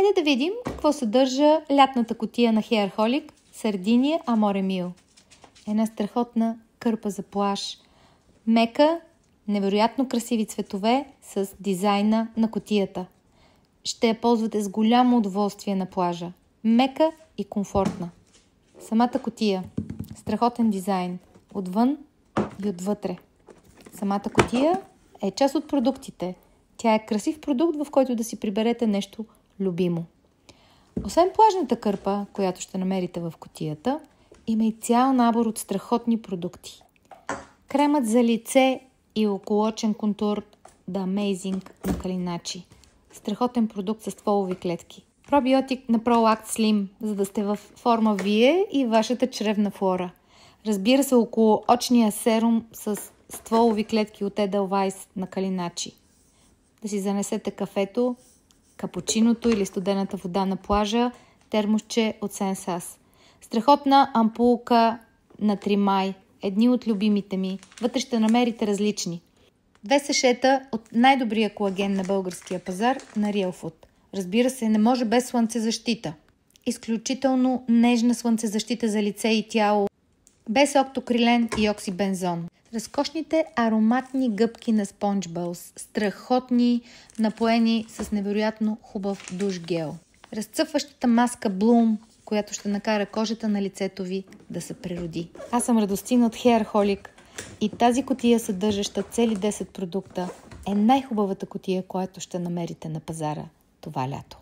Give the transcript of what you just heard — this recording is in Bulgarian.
Хайде да видим какво съдържа лятната кутия на Hairholic Sardinia Amore Mio. Една страхотна кърпа за плаж. Мека, невероятно красиви цветове с дизайна на кутията. Ще я ползвате с голямо удоволствие на плажа. Мека и комфортна. Самата кутия. Страхотен дизайн. Отвън и отвътре. Самата кутия е част от продуктите. Тя е красив продукт, в който да си приберете нещо любимо. Освен плажната кърпа, която ще намерите в кутията, има и цял набор от страхотни продукти. Кремът за лице и околочен контур The Amazing на Калиначи. Страхотен продукт с стволови клетки. Пробиотик на ProAct Slim, за да сте в форма вие и вашата чревна флора. Разбира се, около очния серум с стволови клетки от Edelweiss на Калиначи. Да си занесете кафето, капучиното или студената вода на плажа, термосче от Сенсас. Страхотна ампулка на Тримай, едни от любимите ми. Вътре ще намерите различни. 2 сашета от най-добрия колаген на българския пазар на Real Food. Разбира се, не може без слънцезащита. Изключително нежна слънцезащита за лице и тяло, без октокрилен и оксибензон. Разкошните ароматни гъбки на SpongeBalls, страхотни, напоени с невероятно хубав душ гел. Разцъфващата маска Bloom, която ще накара кожата на лицето ви да се прероди. Аз съм Радостина от Hairholic и тази кутия, съдържаща цели 10 продукта, е най-хубавата кутия, която ще намерите на пазара това лято.